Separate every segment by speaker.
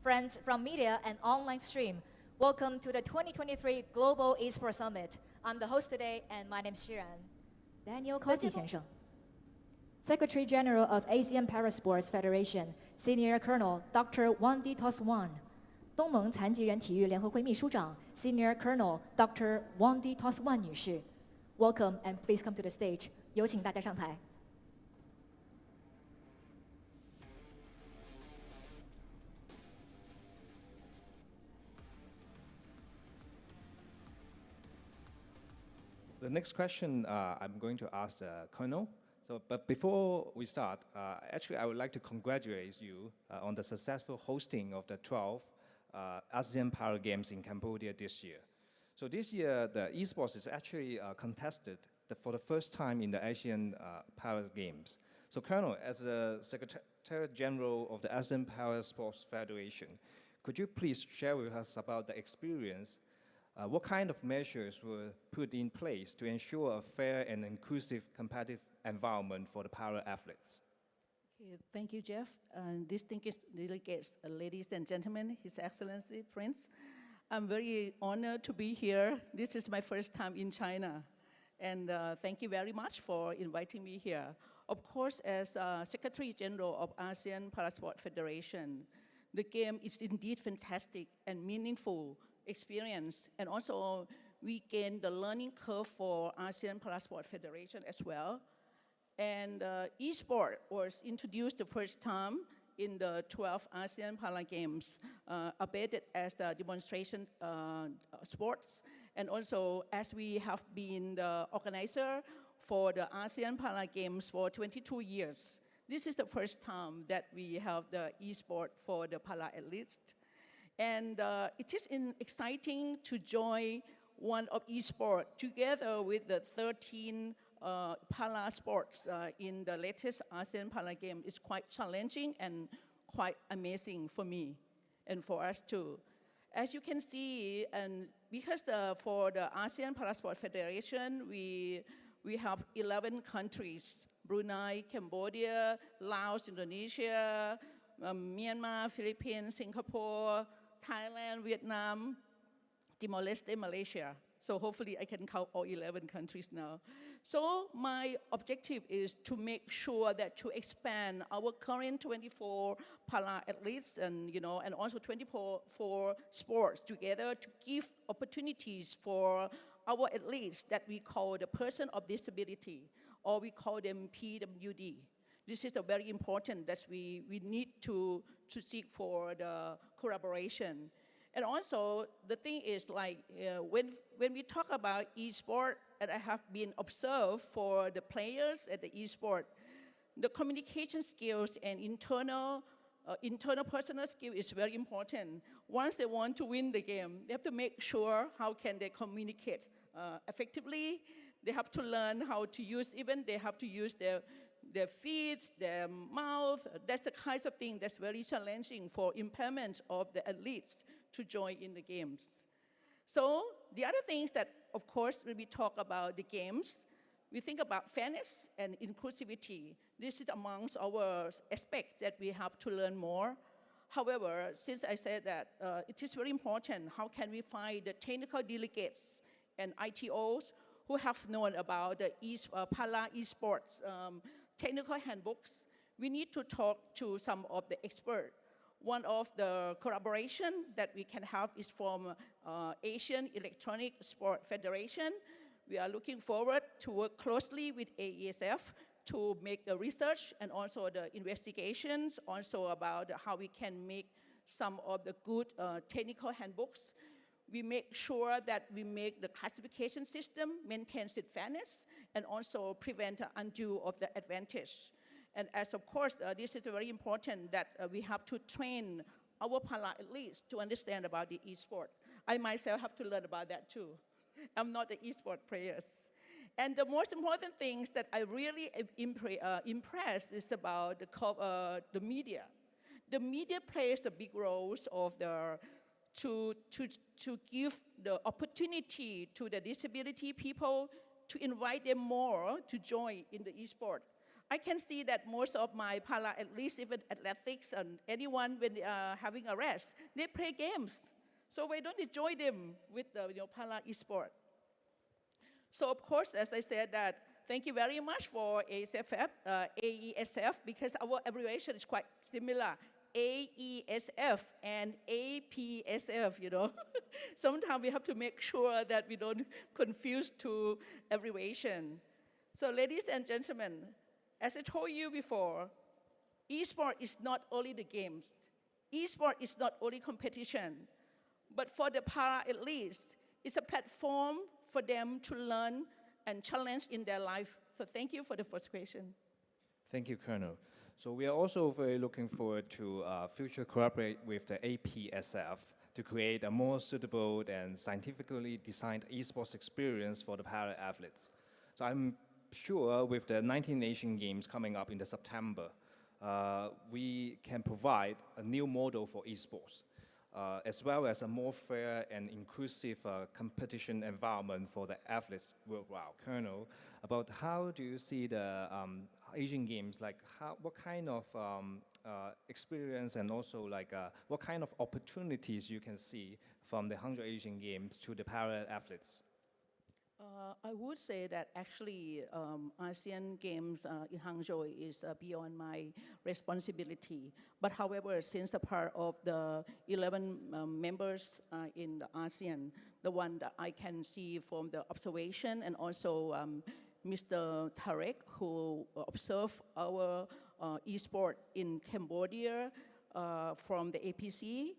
Speaker 1: friends from media and online stream. Welcome to the 2023 Global ESport Summit. I'm the host today, and my name is Shiran. Daniel Koji 先生 Secretary General of Asian Parasports Federation, Senior Colonel Dr.Wandee 东盟残疾人体育联合会秘书长 Senior Colonel Dr.Wandee 女士 Welcome and please come to the stage. 有请大家上台。
Speaker 2: The next question I'm going to ask Colonel. But before we start, actually I would like to congratulate you on the successful hosting of the 12th ASEAN Para Games in Cambodia this year. So this year, the esports is actually contested for the first time in the Asian Para Games. So Colonel, as the Secretary General of the ASEAN Para Sports Federation, could you please share with us about the experience? What kind of measures were put in place to ensure a fair and inclusive competitive environment for the para athletes?
Speaker 3: Okay, thank you, Jeff. Distinguished delegates, ladies and gentlemen, His Excellency Prince. I'm very honored to be here. This is my first time in China. And thank you very much for inviting me here. Of course, as Secretary General of ASEAN Parasport Federation, the game is indeed fantastic and meaningful experience, and also we gain the learning curve for ASEAN Parasport Federation as well. And eSport was introduced the first time in the 12th ASEAN Para Games, abated as the demonstration sports, and also as we have been the organizer for the ASEAN Para Games for 22 years. This is the first time that we have the eSport for the para athletes. And it is exciting to join one of eSport together with the 13 para sports in the latest ASEAN Para Game. It's quite challenging and quite amazing for me and for us too. As you can see, and because for the ASEAN Parasport Federation, we have 11 countries: Brunei, Cambodia, Laos, Indonesia, Myanmar, Philippines, Singapore, Thailand, Vietnam, Timor-Leste, Malaysia. So hopefully I can count all 11 countries now. So my objective is to make sure that to expand our current 24 para athletes and also 24 sports together to give opportunities for our athletes that we call the person of disability, or we call them PWD. This is very important that we need to seek for the collaboration. And also, the thing is when we talk about eSport, and I have been observed for the players at the eSport, the communication skills and internal personal skill is very important. Once they want to win the game, they have to make sure how can they communicate effectively. They have to learn how to use, they have to use their feet, their mouth. That's the kinds of thing that's very challenging for impairment of the athletes to join in the games. So the other things that, of course, when we talk about the games, we think about fairness and inclusivity. This is amongst our aspects that we have to learn more. However, since I said that it is very important, how can we find the technical delegates and ITOs who have known about the para esports technical handbooks? We need to talk to some of the experts. One of the collaboration that we can have is from Asian Electronic Sport Federation. We are looking forward to work closely with APSF to make the research and also the investigations, also about how we can make some of the good technical handbooks. We make sure that we make the classification system maintains its fairness and also prevent undue of the advantage. And as of course, this is very important that we have to train our para athletes to understand about the eSport. I myself have to learn about that too. I'm not the eSport players. And the most important things that I really impressed is about the media. The media plays a big role to give the opportunity to the disability people to invite them more to join in the eSport. I can see that most of my para, at least even athletics and anyone when they are having a rest, they play games. So why don't enjoy them with the para esport? So of course, as I said that, thank you very much for AESF, because our abbreviation is quite similar. AESF and APSF. Sometimes we have to make sure that we don't confuse two abbreviation. So ladies and gentlemen, as I told you before, eSport is not only the games. eSport is not only competition. But for the para-athletes, it's a platform for them to learn and challenge in their life. So thank you for the first question.
Speaker 2: Thank you, Colonel. So we are also very looking forward to future cooperate with the APSF to create a more suitable and scientifically designed esports experience for the para-athletes. So I'm sure with the 19 Asian Games coming up in the September, we can provide a new model for esports, as well as a more fair and inclusive competition environment for the athletes worldwide. Colonel, about how do you see the Asian Games, like what kind of experience and also like what kind of opportunities you can see from the 100 Asian Games to the para-athletes?
Speaker 3: I would say that actually ASEAN Games in Hangzhou is beyond my responsibility. But however, since the part of the 11 members in the ASEAN, the one that I can see from the observation, and also Mr. Tarek, who observed our e-sport in Cambodia from the APC,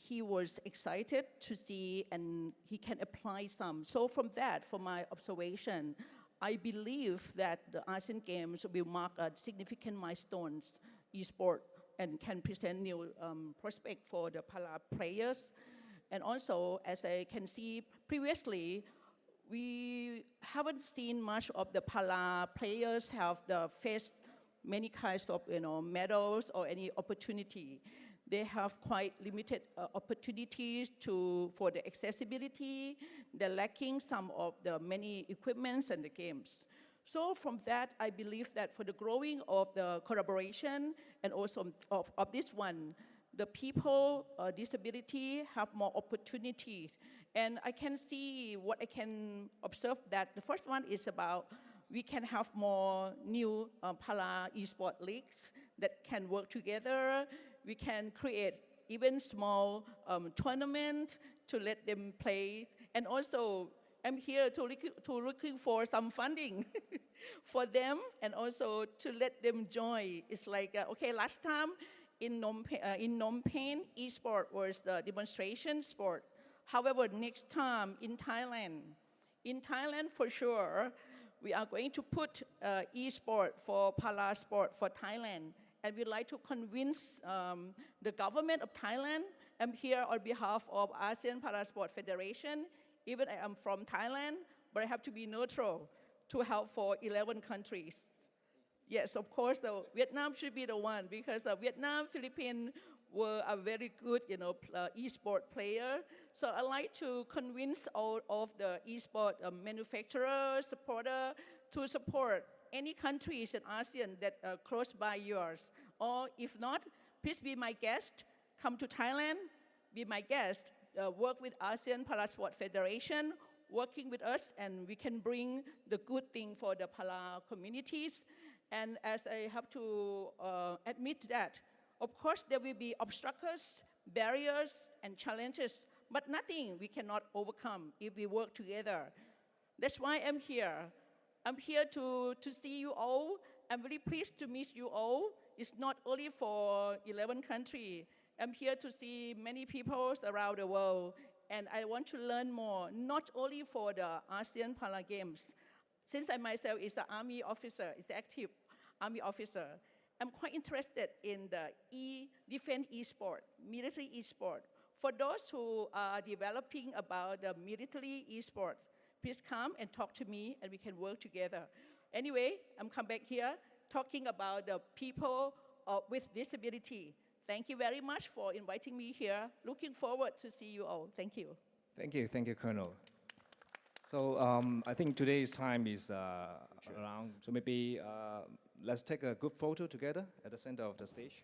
Speaker 3: he was excited to see and he can apply some. So from that, from my observation, I believe that the ASEAN Games will mark a significant milestones e-sport and can present new prospect for the para players. And also, as I can see previously, we haven't seen much of the para players have faced many kinds of medals or any opportunity. They have quite limited opportunities for the accessibility. They're lacking some of the many equipments and the games. So from that, I believe that for the growing of the collaboration and also of this one, the people with disability have more opportunities. And I can see what I can observe that the first one is about we can have more new para eSport leagues that can work together. We can create even small tournament to let them play. And also, I'm here to looking for some funding for them and also to let them join. It's like, okay, last time in Phnom Penh, eSport was the demonstration sport. However, next time in Thailand for sure, we are going to put eSport for para sport for Thailand. And we'd like to convince the government of Thailand. I'm here on behalf of ASEAN Parasport Federation. Even I am from Thailand, but I have to be neutral to help for 11 countries. Yes, of course, Vietnam should be the one because Vietnam, Philippines were a very good, e-sport player. So I like to convince all of the e-sport manufacturers, supporters to support any countries in ASEAN that are close by yours. Or if not, please be my guest, come to Thailand, be my guest, work with ASEAN Parasport Federation, working with us, and we can bring the good thing for the para communities. And as I have to admit that, of course, there will be obstacles, barriers, and challenges, but nothing we cannot overcome if we work together. That's why I'm here. I'm here to see you all. I'm very pleased to meet you all. It's not only for 11 countries. I'm here to see many people around the world. And I want to learn more, not only for the ASEAN Para Games. Since I myself is the Army officer, is the active Army officer, I'm quite interested in the defense e-sport, military e-sport. For those who are developing about the military e-sport, please come and talk to me and we can work together. Anyway, I'm come back here talking about the people with disability. Thank you very much for inviting me here. Looking forward to see you all. Thank you.
Speaker 2: Thank you, Colonel. So I think today's time is around, so maybe let's take a group photo together at the center of the stage.